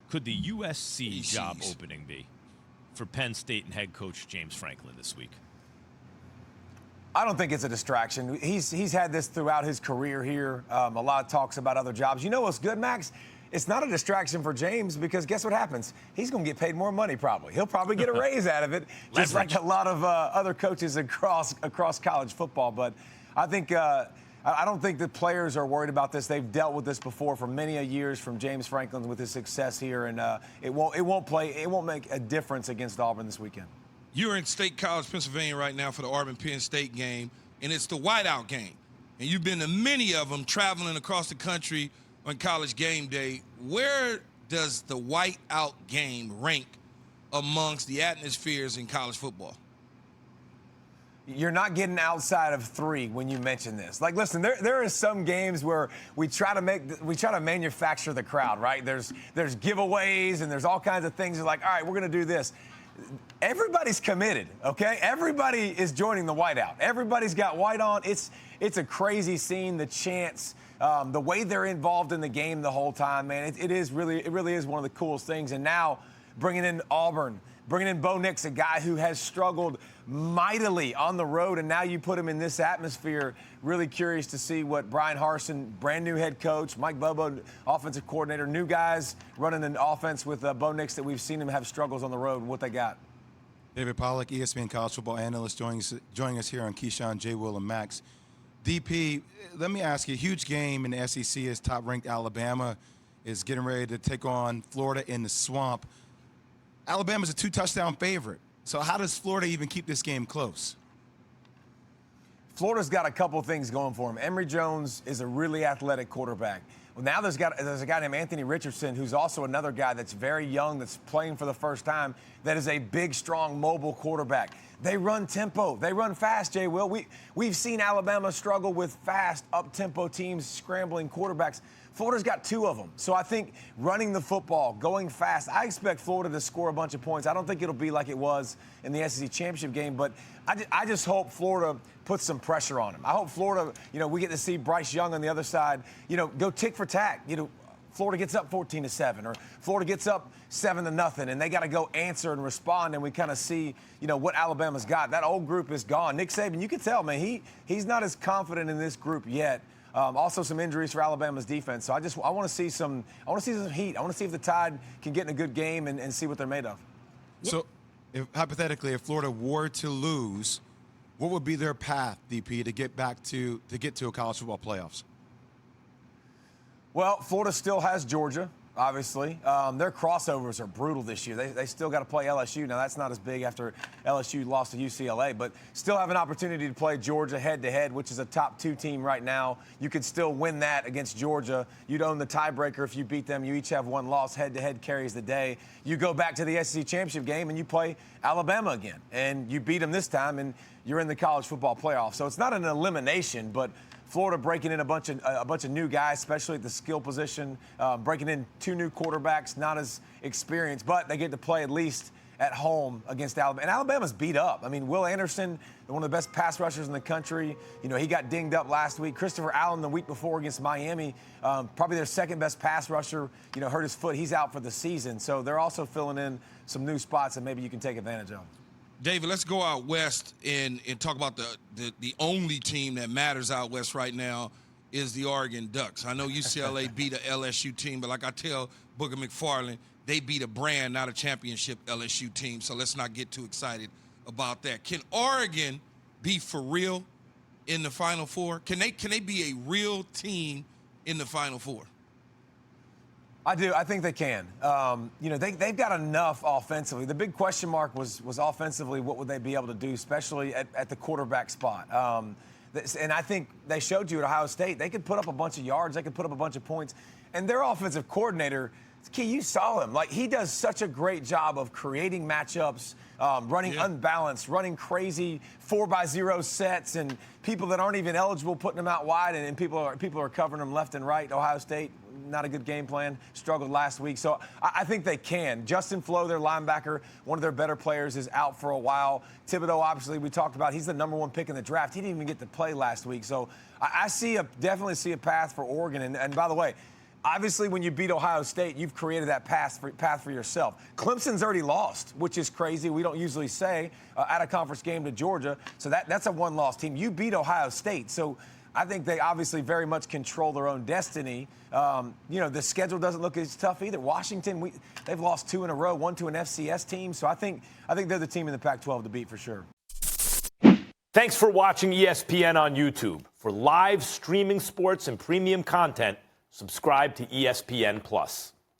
could the USC job opening be for Penn State and head coach James Franklin this week? I don't think it's a distraction. He's had this throughout his career here. A lot of talks about other jobs. You know what's good, Max? It's not a distraction for James because guess what happens? He's going to get paid more money probably. He'll probably get a raise out of it, just like a lot of other coaches across college football. But I think I don't think the players are worried about this. They've dealt with this before for many years from James Franklin with his success here, and it won't make a difference against Auburn this weekend. You're in State College, Pennsylvania right now for the Auburn-Penn State game, and it's the whiteout game. And you've been to many of them traveling across the country on College game day. Where does the whiteout game rank amongst the atmospheres in college football? You're not getting outside of 3 when you mention this. Like, listen, there are some games where we try to manufacture the crowd, right? There's giveaways and there's all kinds of things. It's like, all right, we're going to do this. Everybody's committed, okay? Everybody is joining the whiteout. Everybody's got white on. It's a crazy scene. The chants, the way they're involved in the game the whole time, man. It really is one of the coolest things. And now bringing in Auburn, bringing in Bo Nix, a guy who has struggled mightily on the road, and now you put him in this atmosphere. Really curious to see what Brian Harsin, brand new head coach, Mike Bobo, offensive coordinator, new guys running an offense with Bo Nix that we've seen him have struggles on the road, and what they got. David Pollack, ESPN college football analyst, joining us here on Keyshawn, J. Will, and Max. DP, let me ask you, a huge game in the SEC is top-ranked Alabama is getting ready to take on Florida in the Swamp. Alabama's a 2-touchdown favorite. So how does Florida even keep this game close? Florida's got a couple things going for him. Emory Jones is a really athletic quarterback. Well, now there's a guy named Anthony Richardson, who's also another guy that's very young, that's playing for the first time, that is a big, strong, mobile quarterback. They run tempo. They run fast, Jay Will. We've seen Alabama struggle with fast, up-tempo teams, scrambling quarterbacks. Florida's got 2 of them. So I think running the football, going fast, I expect Florida to score a bunch of points. I don't think it'll be like it was in the SEC championship game, but I just hope Florida puts some pressure on them. I hope Florida, we get to see Bryce Young on the other side, go tick for tack. Florida gets up 14-7, or Florida gets up 7-0, and they got to go answer and respond, and we kind of see, what Alabama's got. That old group is gone. Nick Saban, you can tell, man, he's not as confident in this group yet. Also, some injuries for Alabama's defense. So I want to see some heat. I want to see if the Tide can get in a good game and see what they're made of. So, hypothetically, if Florida were to lose, what would be their path, DP, to get to a college football playoffs? Well, Florida still has Georgia, obviously. Their crossovers are brutal this year. They still got to play LSU. Now, that's not as big after LSU lost to UCLA, but still have an opportunity to play Georgia head-to-head, which is a top 2 team right now. You could still win that against Georgia. You'd own the tiebreaker if you beat them. You each have 1 loss. Head-to-head carries the day. You go back to the SEC championship game, and you play Alabama again. And you beat them this time, and you're in the college football playoff. So it's not an elimination, but Florida breaking in a bunch of new guys, especially at the skill position, breaking in 2 new quarterbacks, not as experienced, but they get to play at least at home against Alabama. And Alabama's beat up. I mean, Will Anderson, one of the best pass rushers in the country, he got dinged up last week. Christopher Allen the week before against Miami, probably their second best pass rusher, hurt his foot. He's out for the season. So they're also filling in some new spots that maybe you can take advantage of. David, let's go out west and talk about the only team that matters out west right now is the Oregon Ducks. I know UCLA beat a LSU team, but like I tell Booger McFarland, they beat a brand, not a championship LSU team, so let's not get too excited about that. Can Oregon be for real in the Final Four? Can they be a real team in the Final Four? I do. I think they can. They've got enough offensively. The big question mark was offensively, what would they be able to do, especially at the quarterback spot. And I think they showed you at Ohio State, they could put up a bunch of yards. They could put up a bunch of points. And their offensive coordinator, Key, you saw him. Like, he does such a great job of creating matchups, running unbalanced, running crazy 4x0 sets, and people that aren't even eligible putting them out wide, and people are covering them left and right. Ohio State, not a good game plan, struggled last week. So I think they can. Justin Flo, their linebacker, one of their better players, is out for a while. Thibodeau, obviously, we talked about, he's the #1 pick in the draft. He didn't even get to play last week. So I definitely see a path for Oregon. And by the way, Obviously, when you beat Ohio State, you've created that path for yourself. Clemson's already lost, which is crazy. We don't usually say at a conference game to Georgia. So that's a one-loss team. You beat Ohio State. So I think they obviously very much control their own destiny. The schedule doesn't look as tough either. Washington, they've lost 2 in a row, 1 to an FCS team. So I think they're the team in the Pac-12 to beat for sure. Thanks for watching ESPN on YouTube. For live streaming sports and premium content, subscribe to ESPN+.